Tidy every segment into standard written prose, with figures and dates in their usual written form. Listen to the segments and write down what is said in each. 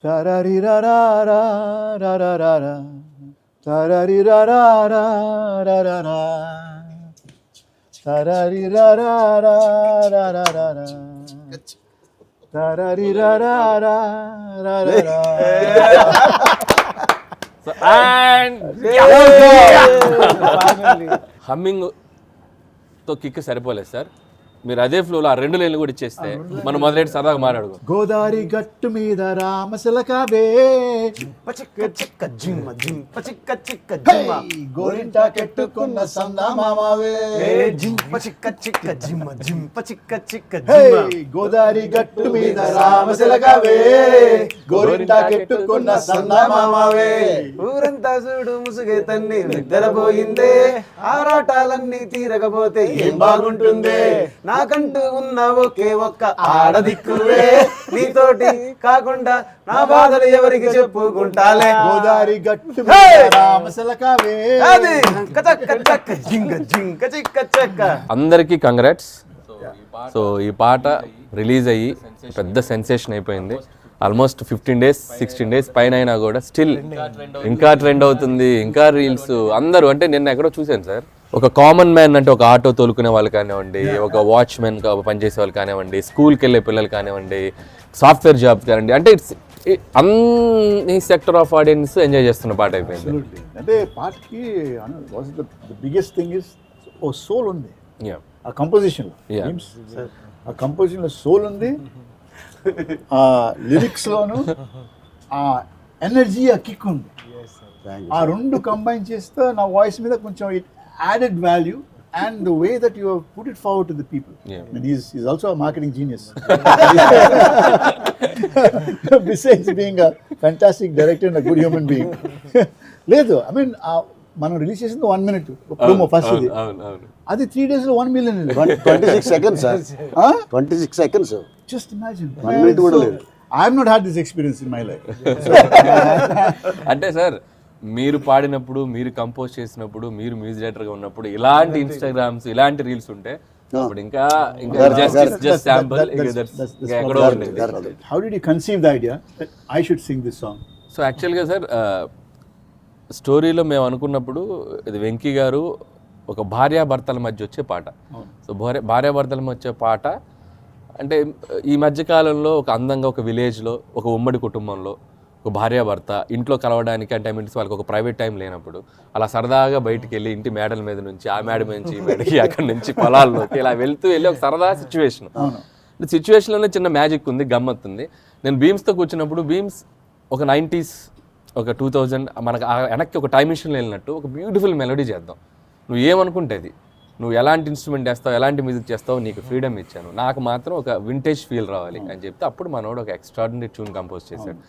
Tarari-ra-ra-ra-ra-ra-ra-ra. Tarari-ra-ra-ra-ra-ra-ra. Tarari-ra-ra-ra-ra-ra-ra. Tarari-ra-ra-ra-ra-ra-ra. So, and humming తో kick సరిపోలేదు sir. మీరు అదే ఫ్లోలో ఆ 2 లైన్లు కూడా ఇచ్చేస్తే మనం మొదలెట్టి సరదాగా మాట్లాడుకో. గోదారి గట్టు మీద రామశిలకవే గోరింటా కెట్టుకున్న సందామావే గోదారి గట్టు మీద రామశిలకవే గోరింటా కెట్టుకున్న సందామావే ఊరంతా చూడు ముసుగే తన్ని నిద్రపోయిందే ఆరాటాలన్నీ తీరకపోతే ఏం బాగుంటుందే నాకంటూ ఉన్న ఒకే ఒక్క ఆడదిక్కువే నీతోటి కాకుండా నా బాధలు ఎవరికి చెప్పుకుంటాలే గోదారి గట్టు మీద రామశిలకవే అది కచక్క చక్క జింగ జింక చిక్క చక్క. అందరికీ కంగ్రాట్స్. సో ఈ పాట రిలీజ్ అయ్యి పెద్ద సెన్సేషన్ అయిపోయింది. ఆల్మోస్ట్ 15 days 16 days పైన అయినా కూడా స్టిల్ ఇంకా ట్రెండ్ అవుతుంది, ఇంకా రీల్స్. అందరూ అంటే నిన్న ఎక్కడో చూశాను సార్, ఒక కామన్ మ్యాన్ అంటే ఒక ఆటో తోలుకునే వాళ్ళు కానివ్వండి, ఒక వాచ్మెన్ పనిచేసే వాళ్ళు కానివ్వండి, స్కూల్కి వెళ్ళే పిల్లలు కానివ్వండి, సాఫ్ట్వేర్ జాబ్ కానివ్వండి, అంటే ఇట్స్ అన్ని సెక్టర్ ఆఫ్ ఆడియన్స్ ఎంజాయ్ చేస్తున్న పాట అయిపోయింది. అంటే పాటకి biggest thing is a soul ఉంది ఆ కంపోజిషన్. ఆ కంపోజిషన్ లో సోల్ ఉంది, ఆ లిరిక్స్ లోను ఆ ఎనర్జీ, ఆ కిక్ ఉంది. ఆ 2 కంబైన్ చేస్తే నా వాయిస్ మీద కొంచెం it added value and the way that you have put it forward to the people. And he's also a marketing genius. Besides being a fantastic director and a good human being. లేదు, I mean మనం release చేసింది 1 minute promo first ఇది. అది 3 days లో 1 million. 26 seconds sir. 26 seconds. Just imagine. 1 minute కూడా లేదు. I have not had this experience in my life. అంటే sir, మీరు పాడినప్పుడు, మీరు కంపోజ్ చేసినప్పుడు, మీరు మ్యూజిక్ డైరెక్టర్గా ఉన్నప్పుడు ఇలాంటి ఇన్స్టాగ్రామ్స్, ఇలాంటి రీల్స్ ఉంటే అప్పుడు ఇంకా జస్ట్ శాంపుల్ ఎక్కడో ఉండేది. How did you conceive the idea that I should sing this song? So యాక్చువల్గా సార్, స్టోరీలో మేము అనుకున్నప్పుడు ఇది వెంకీ గారు ఒక భార్యాభర్తల మధ్య వచ్చే పాట. సో భార్యాభర్తల మధ్య వచ్చే పాట అంటే ఈ మధ్యకాలంలో ఒక అందంగా ఒక విలేజ్లో, ఒక ఉమ్మడి కుటుంబంలో ఒక భార్యాభర్త ఇంట్లో కలవడానికి అంటే మీన్స్ వాళ్ళకి ఒక ప్రైవేట్ టైం లేనప్పుడు అలా సరదాగా బయటికి వెళ్ళి ఇంటి మేడల మీద నుంచి, ఆ మేడ నుంచి ఈ మేడకి, అక్కడి నుంచి పొలాల్లోకి ఇలా వెళ్ళి ఒక సరదా సిచ్యువేషన్. సిచ్యువేషన్లోనే చిన్న మ్యాజిక్ ఉంది, గమ్మత్ ఉంది. నేను బీమ్స్తో కూర్చున్నప్పుడు బీమ్స్ ఒక 90s, ఒక 2000 మనకు వెనక్కి ఒక టైం మిషన్లో వెళ్ళినట్టు ఒక బ్యూటిఫుల్ మెలోడీ చేద్దాం. నువ్వు ఏమనుకుంటేది, నువ్వు ఎలాంటి ఇన్స్ట్రుమెంట్ చేస్తావు, ఎలాంటి మ్యూజిక్ చేస్తావు, నీకు ఫ్రీడమ్ ఇచ్చాను, నాకు మాత్రం ఒక వింటేజ్ ఫీల్ రావాలి అని చెప్తే అప్పుడు మనోడు ఒక ఎక్స్ట్రాడినరీ ట్యూన్ కంపోజ్ చేశాడు.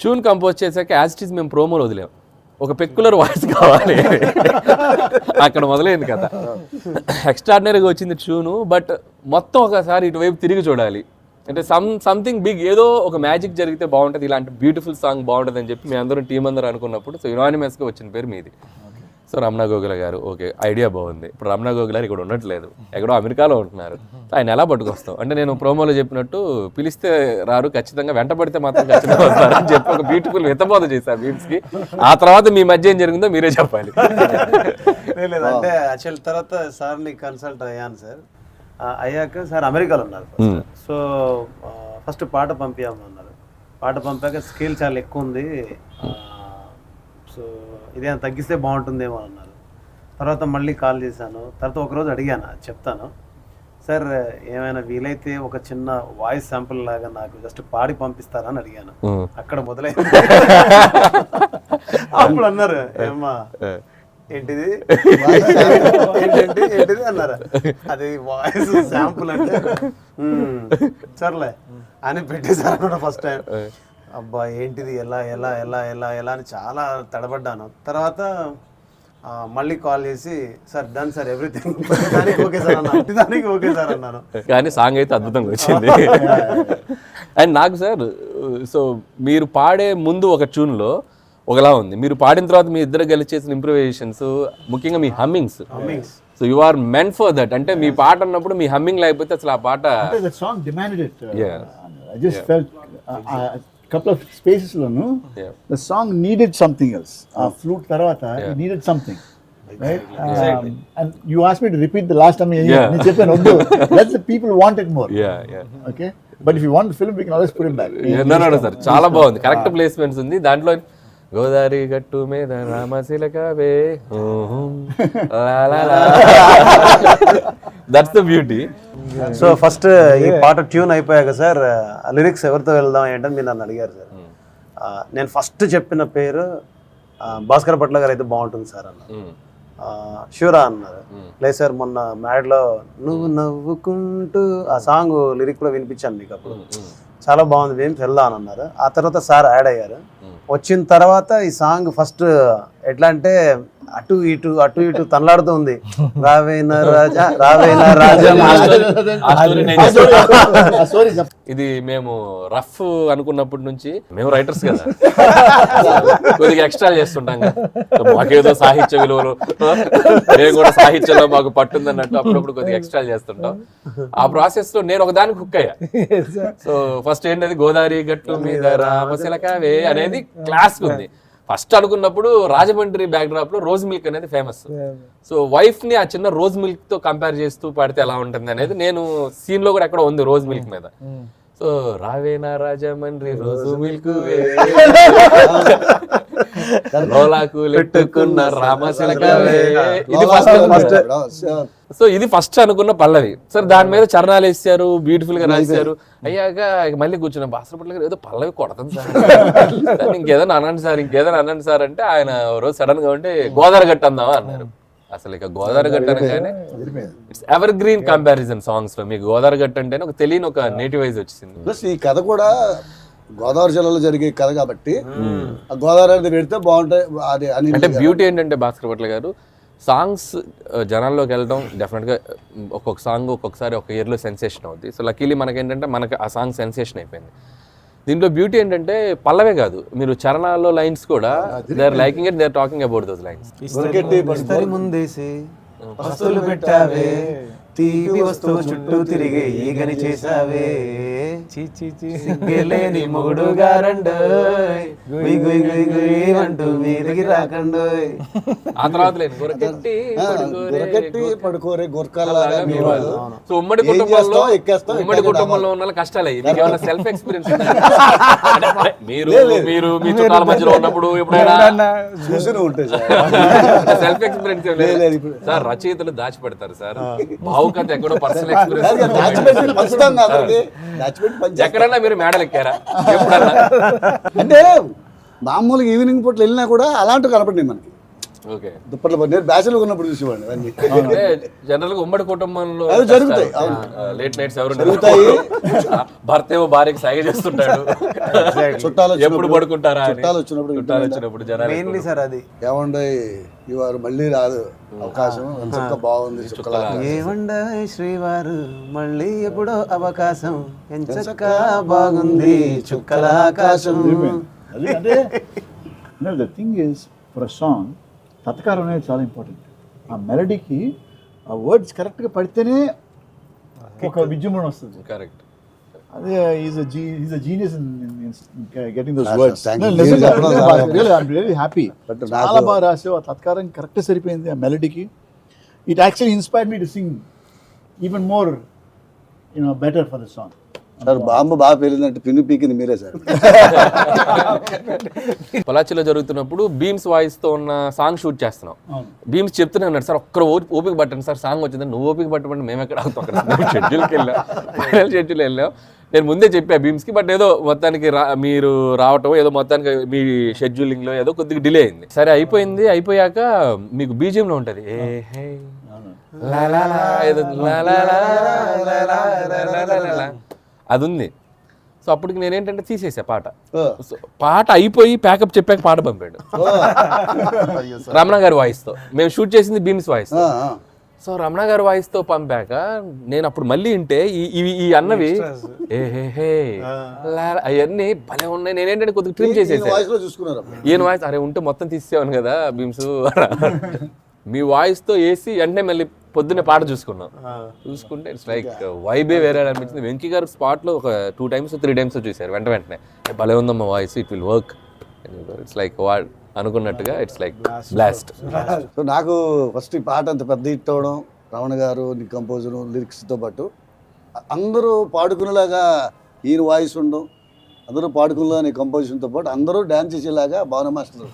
ట్యూన్ కంపోజ్ చేశాక యాజ్ ఇట్ ఈస్ మేము ప్రోమోలు వదిలేము, ఒక పెక్యులర్ వాయిస్ కావాలి. అక్కడ మొదలైంది కదా, ఎక్స్ట్రాడినరీగా వచ్చింది ట్యూను. బట్ మొత్తం ఒకసారి ఇటువైపు తిరిగి చూడాలి అంటే సంథింగ్ బిగ్, ఏదో ఒక మ్యాజిక్ జరిగితే బాగుంటుంది, ఇలాంటి బ్యూటిఫుల్ సాంగ్ బాగుంటుంది అని చెప్పి మేము అందరం టీం అందరూ అనుకున్నప్పుడు సో యునానిమస్గా వచ్చిన పేరు మీది. సో రమణ గోగుల గారు, ఓకే ఐడియా బాగుంది. ఇప్పుడు రమణ గోగుల గారు ఇక్కడ ఉండట్లేదు, ఎక్కడో అమెరికాలో ఉంటున్నారు. ఆయన ఎలా పట్టుకొస్తాం అంటే నేను ప్రోమోలో చెప్పినట్టు పిలిస్తే రారు, ఖచ్చితంగా వెంటబడితే మాత్రం ఖచ్చితంగా వస్తారు అని చెప్పి ఒక బ్యూటిఫుల్ హితబోధ చేశారు బీమ్స్కి. ఆ తర్వాత మీ మధ్య ఏం జరిగిందో మీరే చెప్పాలి. అంటే యాక్చువల్ తర్వాత సార్ని కన్సల్ట్ అయ్యాను సార్. అయ్యాక సార్ అమెరికాలో ఉన్నారు. సో ఫస్ట్ పాట పంపించామన్నారు. పాట పంపాక స్కేల్ చాలా ఎక్కువ ఉంది, సో ఇదేమైనా తగ్గిస్తే బాగుంటుందేమో అన్నారు. తర్వాత మళ్ళీ కాల్ చేశాను. తర్వాత ఒకరోజు అడిగాను, చెప్తాను సార్ ఏమైనా వీలైతే ఒక చిన్న వాయిస్ శాంపుల్ లాగా నాకు జస్ట్ పాడి పంపిస్తారా అని అడిగాను. అక్కడ మొదలైంది. అప్పుడు అన్నారు, ఏమ్మా ఏంటిది ఏంటిది అన్నారు. అది వాయిస్ శాంపుల్ అంటే సర్లే అని పెట్టేశారు కూడా ఫస్ట్ టైం. అబ్బా ఏంటిది ఎలా ఎలా ఎలా ఎలా ఎలా అని చాలా తడబడ్డాను. తర్వాత మళ్ళీ కాల్ చేసి సార్ డన్ సార్ ఎవ్రీథింగ్, దానికి ఓకే సార్ అన్నా, దానికి ఓకే సార్ అన్నాను. కానీ సాంగ్ అయితే అద్భుతంగా వచ్చింది. అండ్ నాకు సార్, సో మీరు పాడే ముందు ఒక ట్యూన్లో ఒకలా ఉంది, మీరు పాడిన తర్వాత మీ ఇద్దరు కలిసి చేసిన ఇంప్రూవైజేషన్స్, ముఖ్యంగా మీ hummings. So you are meant for that. అంటే మీ పాట అన్నప్పుడు మీ హమ్మింగ్ లేకపోతే అసలు ఆ పాట couple of spaces loan Yeah. the song needed something else. ఆ flute తర్వాత it needed something. Right? And you asked me to repeat the last time. Yeah. నేను చెప్పాను వద్దు. That's the people wanted more. Yeah. Okay? But if you want the film, we can always put it back. No, sir చాలా బాగుంది, correct placements ఉంది దాంట్లో. గోదావరి గట్టు మీద రామశిలకవే that's the beauty. So first ఈ పాట ట్యూన్ అయిపోయాక సార్ లిరిక్స్ ఎవరితో వెళ్దాం ఏంటని మీరు నన్ను అడిగారు సార్. నేను ఫస్ట్ చెప్పిన పేరు భాస్కర్ భట్ల గారు అయితే బాగుంటుంది సార్ అన్న. షూరా అన్నారు. లేదు సార్ మొన్న మ్యాడ్లో నువ్వు నవ్వుకుంటూ ఆ సాంగ్ లిరిక్ కూడా వినిపించాను మీకు అప్పుడు, చాలా బాగుంది మేము వెళ్దాం అని అన్నారు. ఆ తర్వాత సార్ యాడ్ అయ్యారు. వచ్చిన తర్వాత ఈ సాంగ్ ఫస్ట్ ఎట్లా అంటే అటు ఇటు తనలాడుతూ ఉంది. రావేనా రాజా ఇది మేము రఫ్ అనుకున్నప్పటి నుంచి, మేము రైటర్స్ కదా, కొద్దిగా ఎక్స్ట్రా చేస్తుంటాం కదా, మాకేదో సాహిత్య విలువలు, మేము కూడా సాహిత్యంలో మాకు పట్టుందన్నట్టు అప్పుడప్పుడు కొద్దిగా ఎక్స్ట్రా చేస్తుంటాం. ఆ ప్రాసెస్ లో నేను ఒకదానికి హుక్ అయ్యా. సో ఫస్ట్ ఏంటది, గోదావరి గట్టు మీద రామశిలకవే అనేది క్లాస్ ఉంది. ఫస్ట్ అనుకున్నప్పుడు రాజమండ్రి బ్యాక్ డ్రాప్ లో రోజ్ మిల్క్ అనేది ఫేమస్. సో వైఫ్ ని ఆ చిన్న రోజ్ మిల్క్ తో కంపేర్ చేస్తూ పాడితే ఎలా ఉంటుంది అనేది నేను సీన్ లో కూడా ఎక్కడ ఉంది రోజ్ మిల్క్ మీద. సో రావేనా రాజమండ్రి రోజు మిల్క్ లోలాకు లెట్టుకున్న రామశిలకవే, ఇది ఫస్ట్. సో ఇది ఫస్ట్ అనుకున్న పల్లవి. సార్ దాని మీద చరణాలు వేసారు, బ్యూటిఫుల్ గా రాశారు. అయ్యాక మళ్ళీ కూర్చున్నాం, భాస్కర్ భట్ల గారు ఏదో పల్లవి కొడతాను సార్, ఇంకేదైనా అనండి సార్ అంటే ఆయన రోజు సడన్ గా ఉంటే గోదావరి గట్టు అందామా అన్నారు. అసలు ఇక గోదావరి గట్టు అనగానే it's ever green comparison songs లో. మీకు గోదావరి గట్టు అంటేనే ఒక తెలియని ఒక నేటివైజ్ వచ్చింది. ప్లస్ ఈ కథ కూడా గోదావరి జిల్లాలో జరిగే కథ కాబట్టి ఆ గోదావరి అనేది పెడితే బాగుంటాయి. అది అంటే బ్యూటీ ఏంటంటే భాస్కర్ భట్ల గారు సాంగ్స్ జనాల్లోకి వెళ్ళడం డెఫినెట్గా ఒక్కొక్క సాంగ్ ఒక్కొక్కసారి ఒక ఇయర్లో సెన్సేషన్ అవుద్ది. సో లక్కీలీ మనకేంటంటే మనకి ఆ సాంగ్ సెన్సేషన్ అయిపోయింది. దీంట్లో బ్యూటీ ఏంటంటే పల్లవే కాదు, మీరు చరణాల్లో లైన్స్ కూడా they are liking it, they are talking about those lines. ముందేసి వస్తువులు పెట్టావే, తీపి వస్తువు చుట్టూ తిరిగి ఈగని చేసావే, సిగ్గలేని మొగుడు గారండోయ్, అంటూ మీదికి రాకండోయ్. ఆ తర్వాత లేదు గొరకెట్టి పడుకోరే గొరకల్లాగా. సో ఉమ్మడి కుటుంబంలో ఉన్న కష్టాలే. మీకు ఏమైనా సెల్ఫ్ ఎక్స్పీరియన్స్ మీరు మీ చుట్టాల మధ్యలో ఉన్నప్పుడు ఎప్పుడైనా చూసి ఉంటాయి సెల్ఫ్ ఎక్స్పీరియన్స్ సార్? రచయితలు దాచిపెడతారు సార్, భావుకత ఎక్కడో పర్సనల్ ఎక్స్పీరియన్స్. ఎక్కడన్నా మీరు మేడలు ఎక్కారా ఎప్పుడన్నా? అంటే మామూలుగా ఈవినింగ్ పూట వెళ్ళినా కూడా అలాంటివి కనపడినాయి మనకి. ఓకే, దుప్పట్లో నేను బ్యాచులర్ ఉన్నప్పుడు చూసేవాడిని అవన్నీ. అంటే జనరల్ గా ఉమ్మడి కుటుంబంలో అవి జరుగుతాయి. లేట్ నైట్స్ ఎవరు జరుగుతాయి. భర్త ఏమో భార్యకి సాగి చేస్తుంటాడు, చుట్టాలు ఎప్పుడు పడుకుంటారా, చుట్టాలు వచ్చినప్పుడు జనాలు మెయిన్లీ సార్ అది ఏమండే ఇవారు మళ్ళీ రాదు అవకాశం, ఎంత బాగుంది ఏమండే శ్రీవారు మళ్ళీ ఎప్పుడో అవకాశం, ఎంచక్క బాగుంది చుక్కల ఆకాశం. అంటే the thing is for a song తత్కారం అనేది చాలా ఇంపార్టెంట్. ఆ మెలడీకి ఆ వర్డ్స్ కరెక్ట్గా పడితేనే ఒక విజృంభణ వస్తుంది. కరెక్ట్. అదే is a genius in getting those Thank words. I'm really happy. చాలా బాగా రాసావు. ఆ తత్కారం కరెక్ట్ సరిపోయింది ఆ మెలడీకి. It actually inspired me to sing even more better for the song. Sir bomb బాగా పేలిందంటే పిన్ను పీకింది మీరే సార్. పొలాచిలో జరుగుతున్నప్పుడు బీమ్స్ వాయిస్ తో ఉన్న సాంగ్ షూట్ చేస్తున్నాం. బీమ్స్ చెప్తూనే ఉన్నాడు, సార్ ఒక్కరు ఓపిక పట్టండి సార్, సాంగ్ వచ్చింది. నువ్వు ఓపిక పట్టమంటే మేము ఎక్కడ ఆగుతాం, అక్కడ షెడ్యూల్కి వెళ్ళాం. నేను ముందే చెప్పా బీమ్స్ కి, బట్ ఏదో మొత్తానికి మీరు రావటం ఏదో మొత్తానికి మీ షెడ్యూలింగ్ లో ఏదో కొద్దిగా డిలే అయింది. సరే అయిపోయింది. అయిపోయాక మీకు బీజిఎం లో ఉంటది అది ఉంది. సో అప్పటికి నేనేంటంటే తీసేసా పాట. పాట అయిపోయి ప్యాకప్ చెప్పాక పాట పంపాడు రమణ గారి వాయిస్ తో. మేము షూట్ చేసింది బీమ్స్ వాయిస్. సో రమణ గారి వాయిస్ తో పంపాక నేను అప్పుడు మళ్ళీ వింటే ఈ అన్నవి అవన్నీ భలే ఉన్నాయి. నేనేంటంటే కొద్దిగా ట్రిమ్ చేసేసాను. ఈయన వాయిస్ అరే ఉంటే మొత్తం తీసేవాను కదా బీమ్స్. మీ వాయిస్తో వేసి వెంటనే మళ్ళీ పొద్దున్నే పాట చూసుకుంటే ఇట్స్ లైక్ వైబే వేరే అనిపించింది. వెంకీ గారు స్పాట్లో ఒక 2 times 3 times చూశారు వెంటనే భలే ఉందమ్మా voice, it will work. It's like అనుకున్నట్టుగా ఇట్స్ లైక్ బ్లాస్ట్. సో నాకు ఫస్ట్ ఈ పాట అంత పెద్ద హిట్ అవ్వడం, రమణ గారు కంపోజర్ లిరిక్స్తో పాటు అందరూ పాడుకునేలాగా ఈయన వాయిస్ ఉండడం, అందరూ పాడుకునేలాగా కంపోజిషన్తో పాటు అందరూ డ్యాన్స్ చేసేలాగా భావన మాస్టర్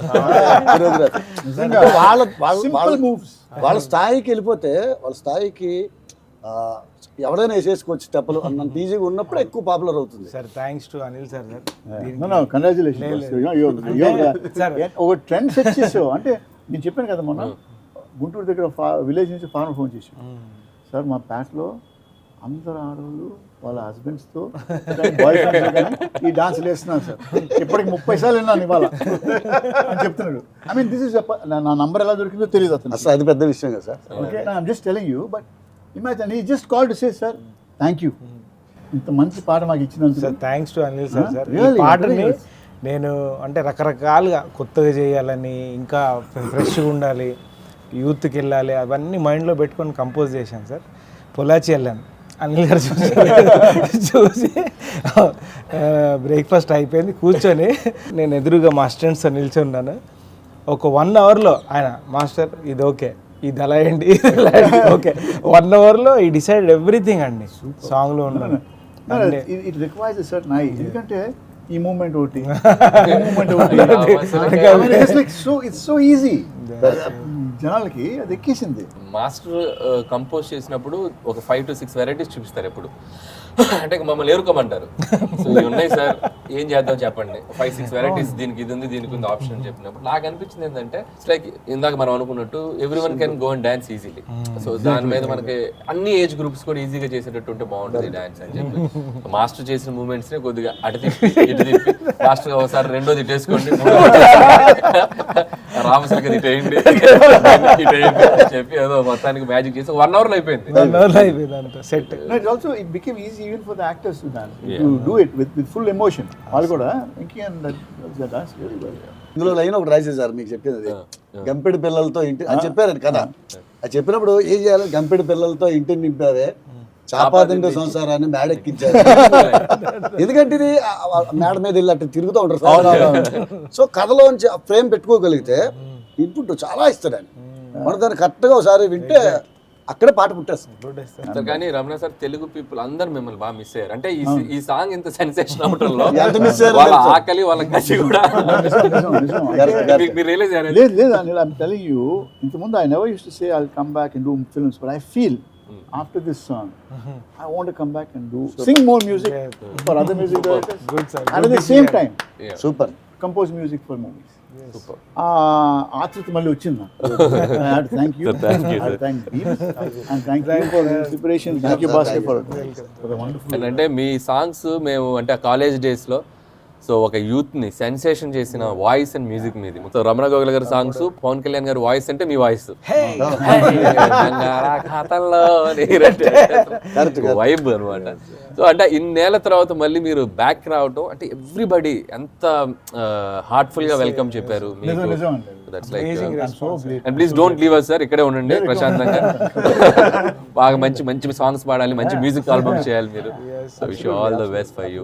వాళ్ళ స్థాయికి వెళ్ళిపోతే వాళ్ళ స్థాయికి ఎవరైనా వేసేసుకోవచ్చు స్టెప్పులు అన్నంత ఈజీగా ఉన్నప్పుడు ఎక్కువ పాపులర్ అవుతుంది. Sir thanks to Anil sir. Congratulations. ఒక ట్రెండ్ సెట్ చేసావు. అంటే నేను చెప్పాను కదా మొన్న గుంటూరు దగ్గర విలేజ్ నుంచి ఫార్మర్ ఫోన్ చేసాం, సార్ మా ప్యాట్లో అందరు ఆడవాళ్ళు వాళ్ళ హస్బెండ్స్తో బాయ్ ఫ్రెండ్స్ కానీ ఈ డాన్స్లు వేస్తున్నాను సార్, ఇప్పటికి 30 సార్లు విన్నాను ఇవాళ అని చెప్తున్నాడు. ఐ మీన్ దిస్ ఇస్ నా నంబర్ ఎలా దొరికిందో తెలియదు అతను. అసలు అది పెద్ద విషయం కదా sir. Okay, I'm just telling you. But imagine he just call to say sir thank you, ఇంత మంచి పాట మాకు ఇచ్చినందుకు. Sir thanks to Anil sir. Sir ఈ పాటని నేను అంటే రకరకాలుగా కొత్తగా చేయాలని, ఇంకా ఫ్రెష్గా ఉండాలి, యూత్కి వెళ్ళాలి, అవన్నీ మైండ్లో పెట్టుకొని కంపోజ్ చేశాను సార్. పొలాచి వెళ్ళాను, అనిల్ గారు చూసి బ్రేక్ఫాస్ట్ అయిపోయింది, కూర్చొని నేను ఎదురుగా మా స్టూడెంట్స్తో నిల్చున్నాను. ఒక 1 hourలో ఆయన మాస్టర్ ఇది ఓకే, ఇది అలా ఏంటి, ఓకే 1 hourలో ఈ డిసైడ్ ఎవ్రీథింగ్ అండి సాంగ్లో ఉన్నాను. It requires a certain I, ఎందుకంటే ఈ మూమెంట్ ఒకటి ఇట్స్ సో ఈజీ, జనాలకి అది ఎక్కేసింది. మాస్టర్ కంపోజ్ చేసినప్పుడు ఒక 5 to 6 varieties చూపిస్తారు ఎప్పుడు. అంటే మమ్మల్ని ఏరుకోమంటారు, సో ఇవి ఉన్నాయి సార్ ఏం చేద్దాం చెప్పండి, 5-6 varieties, దీనికి ఇది ఉంది దీనికి ఉంది ఆప్షన్ చెప్పినప్పుడు నాకు అనిపించింది ఏంటంటే ఇట్స్ లైక్ ఇందాక మనం అనుకున్నట్టు everyone can go and dance easily. So దాని మీద మనకి అన్ని ఏజ్ గ్రూప్స్ కూడా ఈజీగా చేసేటట్టు ఉంటే బాగుంటుంది డాన్స్ అని చెప్పి మాస్టర్ చేసిన మూమెంట్స్ ని కొద్దిగా అటు తిప్పి ఇటు తిప్పి మాస్టర్ ఒకసారి రెండోది ఇటేసుకోండి, రామశంకర్ ఇటేయండి ఇటేయండి చెప్పి ఏదో మొత్తానికి మ్యాజిక్ చేసి 1 hour అయిపోయింది. Set. It also it became easy even for the actors to dance, to do it with full emotion. వాళ్ళు కూడా Venki and that dance very well. ఇందులో లైన్ ఒకటి రాసేసారు మీకు చెప్పేది, గంపెడి పిల్లలతో ఇంటి అని చెప్పారు కదా. అది చెప్పినప్పుడు ఏం చేయాలి, గంపెడి పిల్లలతో ఇంటిని నింపావే, చాపాదిండు సంసారాన్ని మేడెక్కించారు. ఎందుకంటే ఇది మేడ మీద వెళ్ళి అట్లా తిరుగుతూ ఉంటారు. సో కథలోంచి ఆ ఫ్రేమ్ పెట్టుకోగలిగితే ఇన్పుట్ చాలా ఇస్తాడు ఆయన. మనం దాన్ని కరెక్ట్గా ఒకసారి వింటే అక్కడే పాట పుట్టేస్తుంది. కానీ రమణ సార్ తెలుగు పీపుల్ అందరు మిమ్మల్ని బాగా మిస్ అయ్యారు. అంటే ఈ సాంగ్ ఇంత సెన్సేషన్ అవటంలో వాళ్ళ ఆకలి వాళ్ళ కసి కూడా మీరు రియలైజ్ అయ్యారు. లేదు Anil, I'm telling you, ఇంతకుముందు I never used to say I'll come back and do films, but I feel after this song I want to come back and sing more music for other music directors. Good sir. And at the same time super compose music for movies. ఆతృత మళ్ళీ వచ్చింది. Thank you and thank you for the inspiration. Thank you Bhaskar for the wonderful. అంటే మీ songs మేము అంటే college days లో so ఒక youth ని sensation చేసిన వాయిస్ అండ్ మ్యూజిక్ మీది. సో రమణ గోగుల గారి సాంగ్స్, పవన్ కళ్యాణ్ గారి వాయిస్ అంటే మీ వాయిస్ వైబ్ అనమాట. సో అంటే ఇన్నేళ్ల తర్వాత మళ్ళీ మీరు బ్యాక్ రావటం అంటే ఎవ్రీబడి ఎంత హార్ట్ఫుల్ గా వెల్కమ్ చెప్పారు మీకు. That's like and please don't leave us sir, ఇక్కడే ఉండండి ప్రశాంతంగా. బాగా మంచి మంచి సాంగ్స్ పాడాలి, మంచి మ్యూజిక్ ఆల్బమ్ చేయాలి మీరు. So wish you all the best for you.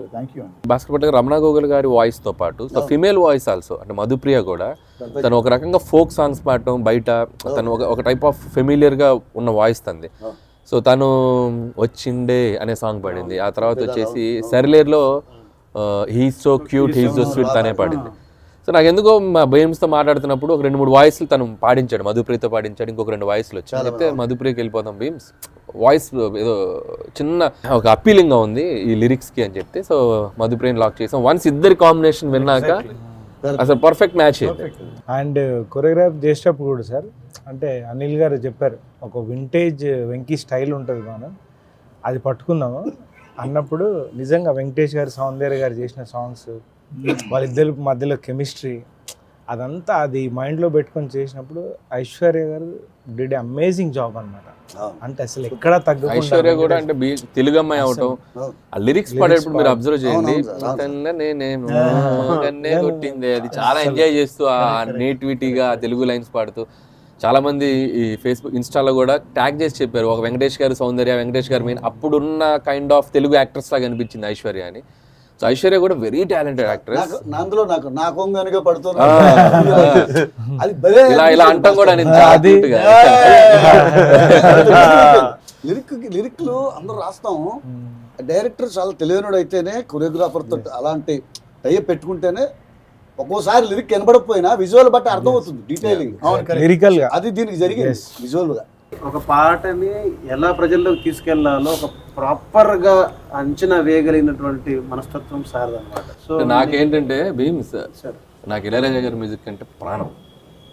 Bhaskar Bhatt గారు రమణ గోగుల్ గారి వాయిస్ తో పాటు సో ఫిమేల్ వాయిస్ ఆల్సో అంటే మధుప్రియ కూడా తను ఒక రకంగా ఫోక్ సాంగ్స్ పాడటం, బయట తను ఒక టైప్ ఆఫ్ ఫెమిలియర్ గా ఉన్న వాయిస్ తంది. సో తను వచ్చిండే అనే సాంగ్ పాడింది. ఆ తర్వాత వచ్చేసి సరిలేర్లో he's so cute he's so sweet తనే పాడింది. సో నాకు ఎందుకో మా బేమ్స్తో మాట్లాడుతున్నప్పుడు ఒక 2-3 వాయిస్లు తను పాడించాడు, మధుప్రియతో పాడించాడు, ఇంకొక 2 వాయిస్లు వచ్చాయి. చెప్తే మధుప్రియకి వెళ్ళిపోతాం బీమ్స్, వాయిస్ ఏదో చిన్న ఒక అప్పీలింగ్గా ఉంది ఈ లిరిక్స్కి అని చెప్తే సో మధుప్రియని లాక్ చేసాం. వన్స్ ఇద్దరి కాంబినేషన్ విన్నాక అసలు పర్ఫెక్ట్ మ్యాచ్ అయింది. అండ్ కొరియోగ్రాఫ్ చేసేటప్పుడు కూడా సార్ అంటే అనిల్ గారు చెప్పారు ఒక వింటేజ్ వెంకీ స్టైల్ ఉంటుంది మనం అది పట్టుకుందాము అన్నప్పుడు నిజంగా వెంకటేష్ గారు, సౌందర్య గారు చేసిన సాంగ్స్, వాళ్ళిద్దరి మధ్యలో కెమిస్ట్రీ అదంతా అది మైండ్లో పెట్టుకొని చేసినప్పుడు ఐశ్వర్య గారు డిడ్ అమేజింగ్ జాబ్ అనమాట. అంటే అసలు ఎక్కడ తగ్గకుండా ఐశ్వర్య కూడా అంటే తెలుగు అమ్మాయి అవటం ఆ లిరిక్స్ పాడేటప్పుడు మీరు అబ్జర్వ్ చేయండి, కొట్టింది అది చాలా ఎంజాయ్ చేస్తూ ఆ నేటివిటీగా తెలుగు లైన్స్ పాడుతూ చాలా మంది ఈ ఫేస్బుక్ ఇన్స్టాలో కూడా ట్యాగ్ చేసి చెప్పారు, ఒక వెంకటేష్ గారు సౌందర్య, వెంకటేష్ గారు మెయిన్ అప్పుడున్న కైండ్ ఆఫ్ తెలుగు యాక్ట్రెస్ లాగా అనిపించింది ఐశ్వర్య అని. సో ఐశ్వర్య కూడా వెరీ టాలెంటెడ్ యాక్ట్రెస్. అందులో నా కొంగనుగా పడుతున్నా అది ఇలా అంటాం కూడా లిరిక్లు అందరూ రాస్తాము. డైరెక్టర్ చాలా తెలియనుడు అయితేనే, కొరియోగ్రాఫర్ తో అలాంటి టైప్ పెట్టుకుంటేనే ఒక్కోసారి లిరిక్ కనబడకపోయినా విజువల్ బట్టి అర్థమవుతుంది డీటెయిలింగ్. లిరికల్ గా అది దీనికి జరిగింది విజువల్ గా. ఒక పాటని ఎలా ప్రజల్లోకి తీసుకెళ్లాలో ఒక ప్రాపర్ గా అంచనా వేయగలిగినటువంటి మనస్తత్వం సార్ అన్నమాట. సో నాకేంటంటే భీమ్స్, నాకు ఇళయరాజా గారి మ్యూజిక్ అంటే ప్రాణం.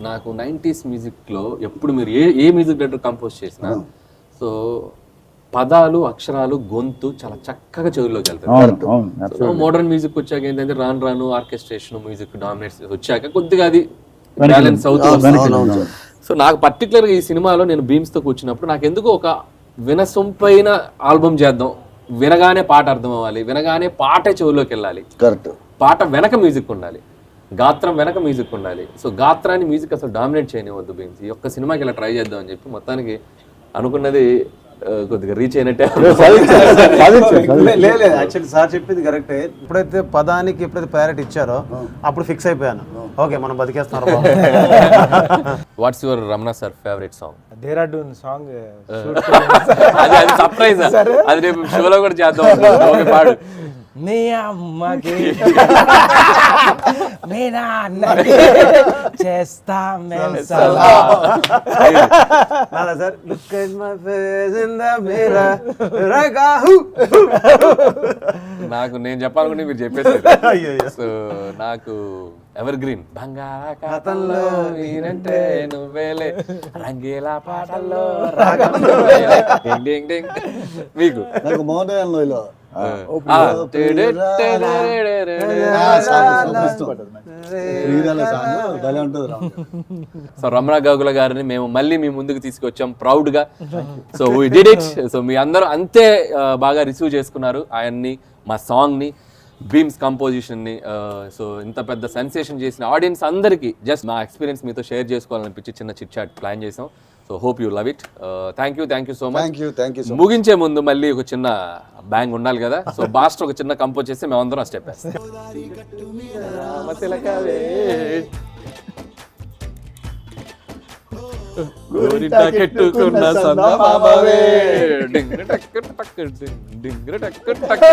నాకు 90s మ్యూజిక్లో ఎప్పుడు మీరు ఏ మ్యూజిక్ డైరెక్టర్ కంపోజ్ చేసినా సో పదాలు, అక్షరాలు, గొంతు చాలా చక్కగా చెవుల్లోకి వెళ్తాయి. మోడర్న్ మ్యూజిక్ వచ్చాక ఏంటంటే రాను రాను ఆర్కెస్ట్రేషన్, మ్యూజిక్ డామినేట్స్ వచ్చాక కొద్దిగా అది బ్యాలెన్స్ అవుతుంది. సో నాకు పర్టికులర్గా ఈ సినిమాలో నేను భీమ్స్తో కూర్చున్నప్పుడు నాకు ఎందుకు ఒక వినసొంపైన ఆల్బమ్ చేద్దాం, వినగానే పాట అర్థం అవ్వాలి, వినగానే పాటే చెవుల్లోకి వెళ్ళాలి, కరెక్ట్ పాట వెనక మ్యూజిక్ ఉండాలి, గాత్రం వెనక మ్యూజిక్ ఉండాలి. సో గాత్రాన్ని మ్యూజిక్ అసలు డామినేట్ చేయనివద్దు భీమ్స్. ఈ ఒక్క సినిమాకి ఇలా ట్రై చేద్దాం అని చెప్పి మొత్తానికి అనుకున్నది కొద్దిగా రీచ్ అయినట్టే. యాక్చువల్లీ సార్ చెప్పింది కరెక్టే. ఎప్పుడైతే పదానికి ఎప్పుడైతే ప్రయారిటీ ఇచ్చారో అప్పుడు ఫిక్స్ అయిపోయాను, ఓకే మనం బతికేస్తున్నారు. What's your Ramana sir favourite song? Dehradun song అది సర్ప్రైజ్, అది రేపు షోలో కూడా చేద్దాం. పాడు. నీ అమ్మకి మీ నాన్నకి చేస్తా sir look at my face in the mirror రగాహు. నాకు నేను చెప్పాలనుకుంటే మీరు చెప్పేసారు. సో నాకు ఎవర్ గ్రీన్ బంగాళాఖాతంలో వీరంటే నువ్వేలే, రంగీలా పాటల్లో మీకు నాకు మౌనలో సో రమణ గోగుల గారిని మేము మళ్ళీ మీ ముందుకు తీసుకొచ్చాం ప్రౌడ్ గా. So we did it. So మీ అందరూ అంతే బాగా రిసీవ్ చేసుకున్నారు ఆయన్ని, మా సాంగ్ ని, భీమ్స్ కంపోజిషన్ ని. సో ఇంత పెద్ద సెన్సేషన్ చేసిన ఆడియన్స్ అందరికీ జస్ట్ మా ఎక్స్పీరియన్స్ మీతో షేర్ చేసుకోవాలనిపించి చిన్న చిట్ చాట్ ప్లాన్ చేసాం. So hope you love it. Thank you so much. ముగించే ముందు మళ్ళీ ఒక చిన్న బ్యాంగ్ ఉండాలి కదా. సో బాస్టర్ ఒక చిన్న కంపోజ్ చేస్తే మేమందరం స్టెప్ వేస్తాం. కెట్టుకున్న సందమామవే డింగ్ టక్ టక్ డింగ్ టక్ టక్.